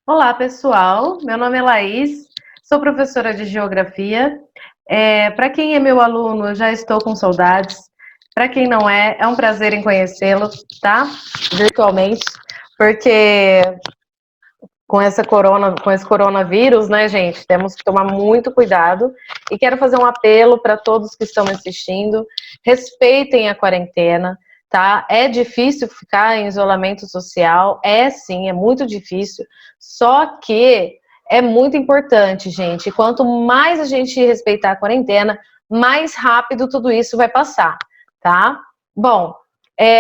Olá, pessoal. Meu nome é Laís, sou professora de Geografia. Para quem é meu aluno, eu já estou com saudades. Para quem não é, é um prazer em conhecê-lo, tá? Virtualmente, porque com esse coronavírus, né, gente, temos que tomar muito cuidado. E quero fazer um apelo para todos que estão me assistindo: respeitem a quarentena, tá? É difícil ficar em isolamento social, é sim, é muito difícil. Só que é muito importante, gente. Quanto mais a gente respeitar a quarentena, mais rápido tudo isso vai passar, tá? Bom,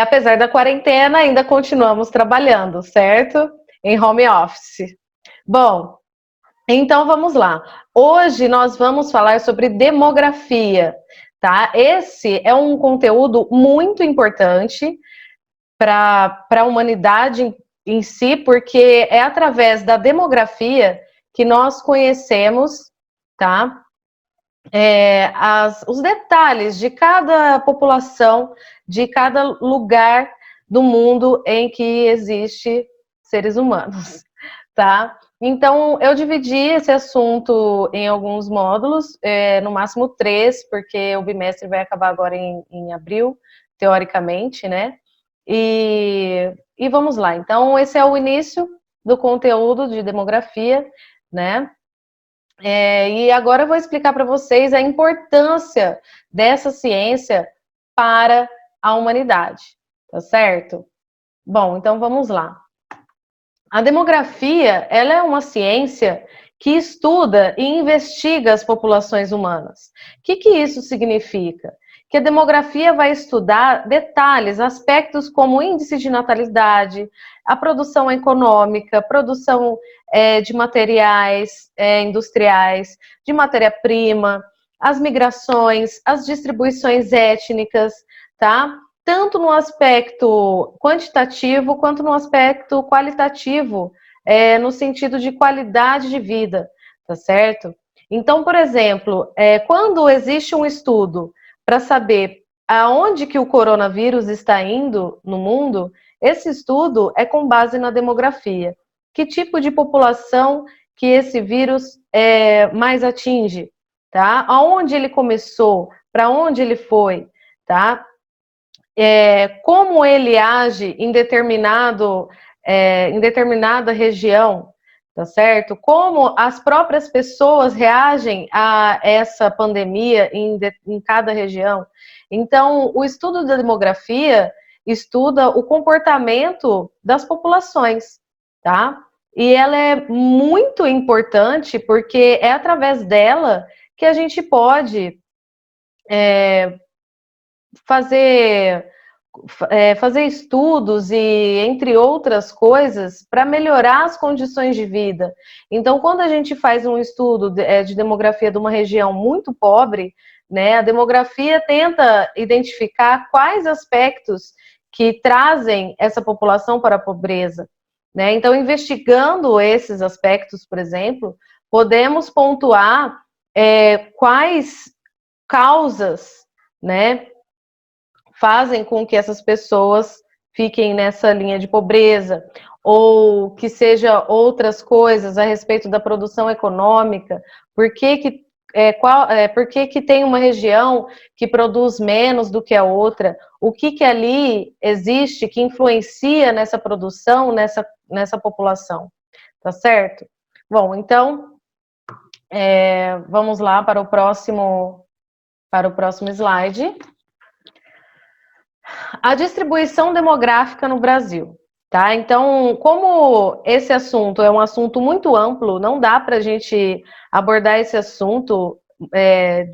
apesar da quarentena, ainda continuamos trabalhando, certo? Em home office. Bom, então vamos lá. Hoje nós vamos falar sobre demografia, tá? Esse é um conteúdo muito importante para a humanidade em si, porque é através da demografia que nós conhecemos, tá? Os detalhes de cada população, de cada lugar do mundo em que existe seres humanos, tá? Então, eu dividi esse assunto em alguns módulos, no máximo 3, porque o bimestre vai acabar agora em abril, teoricamente, né? E vamos lá. Então, esse é o início do conteúdo de demografia, né? E agora eu vou explicar para vocês a importância dessa ciência para a humanidade, tá certo? Bom, então vamos lá. A demografia, ela é uma ciência que estuda e investiga as populações humanas. O que isso significa? Que a demografia vai estudar detalhes, aspectos como índice de natalidade, a produção econômica, produção de materiais industriais, de matéria-prima, as migrações, as distribuições étnicas, tá? Tanto no aspecto quantitativo quanto no aspecto qualitativo, no sentido de qualidade de vida, tá certo? Então, por exemplo, quando existe um estudo para saber aonde que o coronavírus está indo no mundo, esse estudo é com base na demografia. Que tipo de população que esse vírus mais atinge, tá? Aonde ele começou, para onde ele foi, tá? Como ele age em determinada região, tá certo? Como as próprias pessoas reagem a essa pandemia em cada região. Então, o estudo da demografia estuda o comportamento das populações, tá? E ela é muito importante porque é através dela que a gente pode fazer fazer estudos e, entre outras coisas, para melhorar as condições de vida. Então, quando a gente faz um estudo de demografia de uma região muito pobre, né, a demografia tenta identificar quais aspectos que trazem essa população para a pobreza. Né? Então, investigando esses aspectos, por exemplo, podemos pontuar quais causas, né, fazem com que essas pessoas fiquem nessa linha de pobreza, ou que seja outras coisas a respeito da produção econômica, por que tem uma região que produz menos do que a outra, o que ali existe que influencia nessa produção, nessa população, tá certo? Bom, então, vamos lá para o próximo slide. A distribuição demográfica no Brasil, tá? Então, como esse assunto é um assunto muito amplo, não dá para a gente abordar esse assunto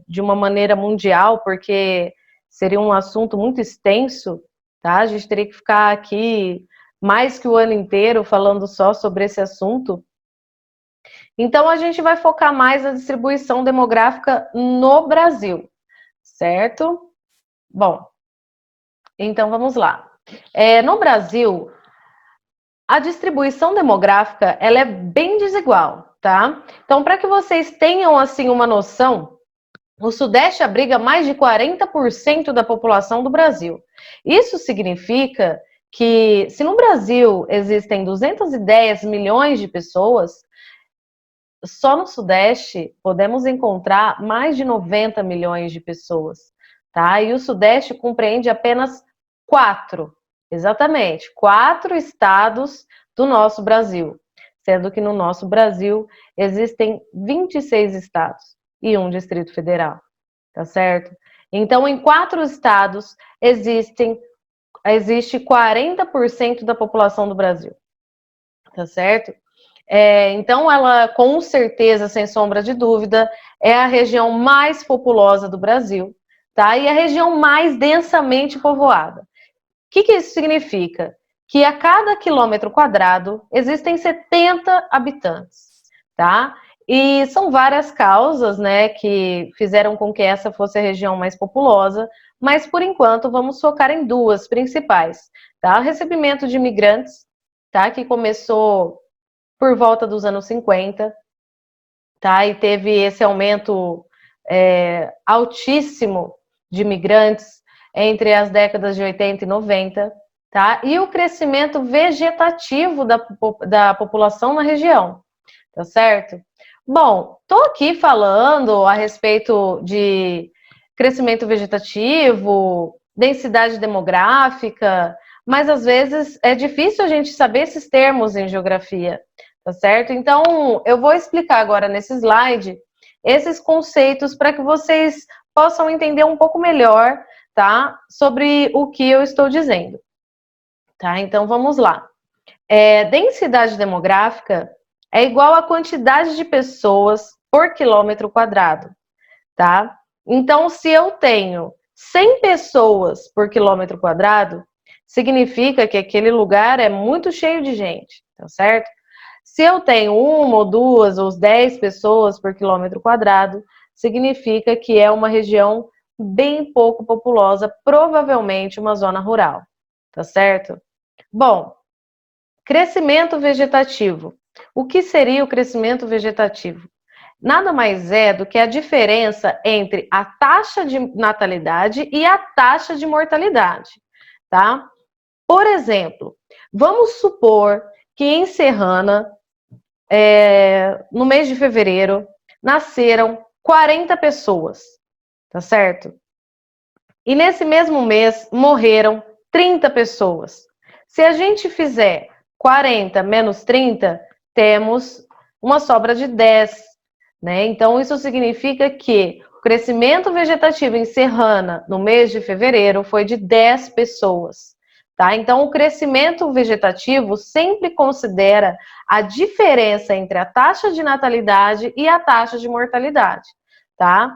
de uma maneira mundial, porque seria um assunto muito extenso, tá? A gente teria que ficar aqui mais que o ano inteiro falando só sobre esse assunto. Então, a gente vai focar mais na distribuição demográfica no Brasil, certo? Bom, então vamos lá. No Brasil, a distribuição demográfica ela é bem desigual, tá? Então, para que vocês tenham assim uma noção, o Sudeste abriga mais de 40% da população do Brasil. Isso significa que se no Brasil existem 210 milhões de pessoas, só no Sudeste podemos encontrar mais de 90 milhões de pessoas, tá? E o Sudeste compreende apenas 4, exatamente, 4 estados do nosso Brasil, sendo que no nosso Brasil existem 26 estados e um Distrito Federal, tá certo? Então, em 4 estados existe 40% da população do Brasil, tá certo? Então, ela, com certeza, sem sombra de dúvida, é a região mais populosa do Brasil, tá? E a região mais densamente povoada. O que isso significa? Que a cada quilômetro quadrado existem 70 habitantes, tá? E são várias causas, né, que fizeram com que essa fosse a região mais populosa, mas por enquanto vamos focar em 2 principais, tá? O recebimento de imigrantes, tá? Que começou por volta dos anos 50, tá? E teve esse aumento altíssimo de imigrantes entre as décadas de 80 e 90, tá? E o crescimento vegetativo da população na região, tá certo? Bom, tô aqui falando a respeito de crescimento vegetativo, densidade demográfica, mas às vezes é difícil a gente saber esses termos em geografia, tá certo? Então, eu vou explicar agora nesse slide esses conceitos para que vocês possam entender um pouco melhor, tá? Sobre o que eu estou dizendo, tá? Então, vamos lá. Densidade demográfica é igual à quantidade de pessoas por quilômetro quadrado, tá? Então, se eu tenho 100 pessoas por quilômetro quadrado, significa que aquele lugar é muito cheio de gente, tá certo? Se eu tenho 1 ou 2 ou 10 pessoas por quilômetro quadrado, significa que é uma região bem pouco populosa, provavelmente uma zona rural, tá certo? Bom, crescimento vegetativo. O que seria o crescimento vegetativo? Nada mais é do que a diferença entre a taxa de natalidade e a taxa de mortalidade, tá? Por exemplo, vamos supor que em Serrana, no mês de fevereiro, nasceram 40 pessoas, tá certo? E nesse mesmo mês morreram 30 pessoas. Se a gente fizer 40 menos 30, temos uma sobra de 10, né? Então, isso significa que o crescimento vegetativo em Serrana, no mês de fevereiro, foi de 10 pessoas, tá? Então, o crescimento vegetativo sempre considera a diferença entre a taxa de natalidade e a taxa de mortalidade, tá?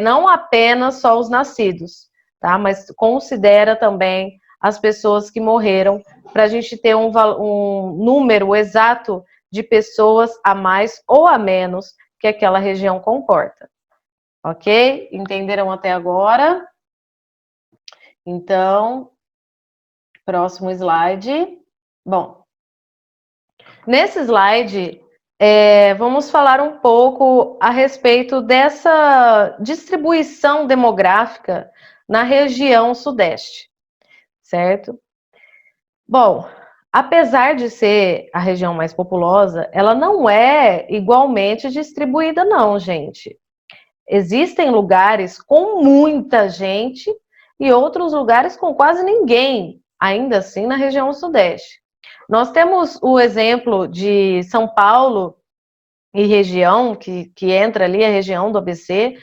Não apenas só os nascidos, tá? Mas considera também as pessoas que morreram, para a gente ter um número exato de pessoas a mais ou a menos que aquela região comporta. Ok? Entenderam até agora? Então, próximo slide. Bom, nesse slide, vamos falar um pouco a respeito dessa distribuição demográfica na região sudeste, certo? Bom, apesar de ser a região mais populosa, ela não é igualmente distribuída, não, gente. Existem lugares com muita gente e outros lugares com quase ninguém, ainda assim na região sudeste. Nós temos o exemplo de São Paulo e região, que entra ali a região do ABC.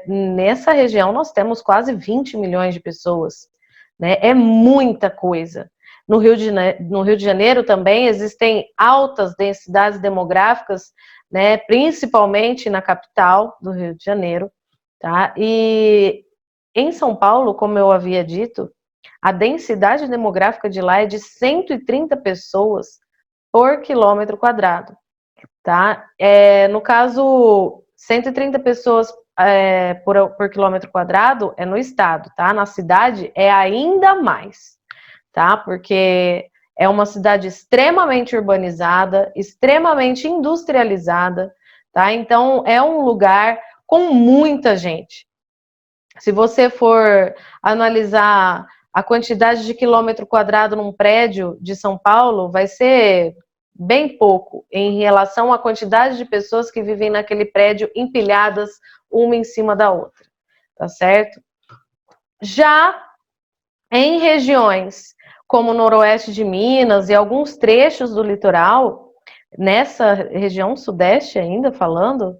Nessa região nós temos quase 20 milhões de pessoas, né? É muita coisa. No Rio de Janeiro também existem altas densidades demográficas, né? Principalmente na capital do Rio de Janeiro, tá? E em São Paulo, como eu havia dito, a densidade demográfica de lá é de 130 pessoas por quilômetro quadrado, tá? No caso, 130 pessoas por quilômetro quadrado é no estado, tá? Na cidade é ainda mais, tá? Porque é uma cidade extremamente urbanizada, extremamente industrializada, tá? Então, é um lugar com muita gente. Se você for analisar a quantidade de quilômetro quadrado num prédio de São Paulo vai ser bem pouco em relação à quantidade de pessoas que vivem naquele prédio empilhadas uma em cima da outra, tá certo? Já em regiões como o noroeste de Minas e alguns trechos do litoral, nessa região sudeste ainda falando,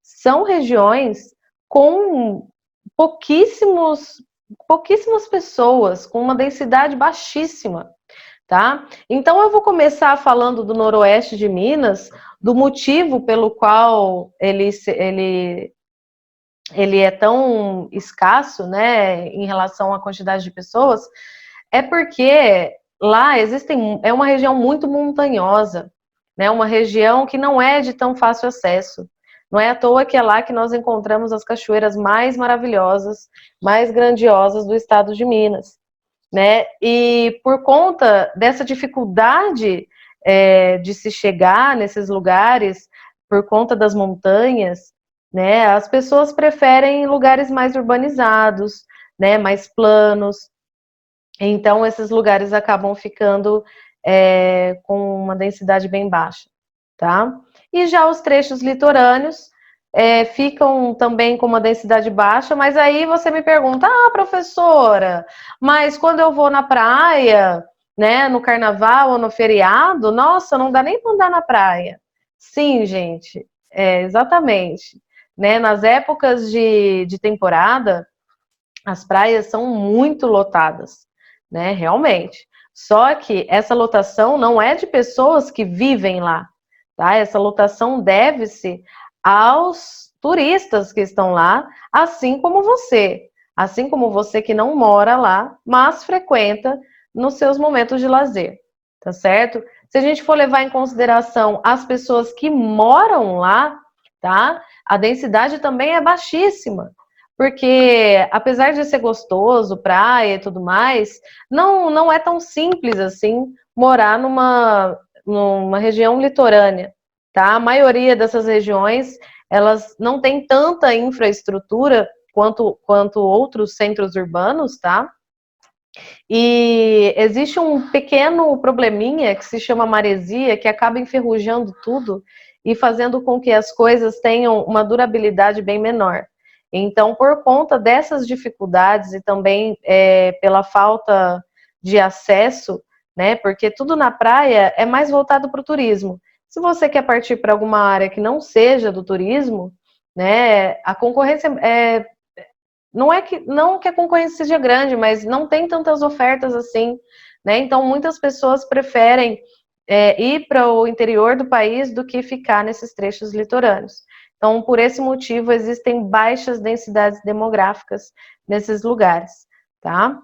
são regiões com pouquíssimas pessoas, com uma densidade baixíssima, tá? Então eu vou começar falando do noroeste de Minas, do motivo pelo qual ele é tão escasso, né, em relação à quantidade de pessoas, é porque lá é uma região muito montanhosa, né, uma região que não é de tão fácil acesso. Não é à toa que é lá que nós encontramos as cachoeiras mais maravilhosas, mais grandiosas do estado de Minas, né? E por conta dessa dificuldade de se chegar nesses lugares, por conta das montanhas, né? As pessoas preferem lugares mais urbanizados, né? Mais planos. Então esses lugares acabam ficando com uma densidade bem baixa, tá? E já os trechos litorâneos ficam também com uma densidade baixa, mas aí você me pergunta, professora, mas quando eu vou na praia, né, no carnaval ou no feriado, nossa, não dá nem para andar na praia. Sim, gente, exatamente. Né, nas épocas de temporada, as praias são muito lotadas, né, realmente. Só que essa lotação não é de pessoas que vivem lá, tá? Essa lotação deve-se aos turistas que estão lá, assim como você que não mora lá, mas frequenta nos seus momentos de lazer, tá certo? Se a gente for levar em consideração as pessoas que moram lá, tá? A densidade também é baixíssima, porque apesar de ser gostoso, praia e tudo mais, não é tão simples assim morar numa região litorânea, tá? A maioria dessas regiões, elas não têm tanta infraestrutura quanto outros centros urbanos, tá? E existe um pequeno probleminha que se chama maresia, que acaba enferrujando tudo e fazendo com que as coisas tenham uma durabilidade bem menor. Então, por conta dessas dificuldades e também pela falta de acesso, né, porque tudo na praia é mais voltado para o turismo. Se você quer partir para alguma área que não seja do turismo, né, a concorrência não que a concorrência seja grande, mas não tem tantas ofertas assim, né? Então muitas pessoas preferem ir para o interior do país do que ficar nesses trechos litorâneos. Então, por esse motivo, existem baixas densidades demográficas nesses lugares, tá?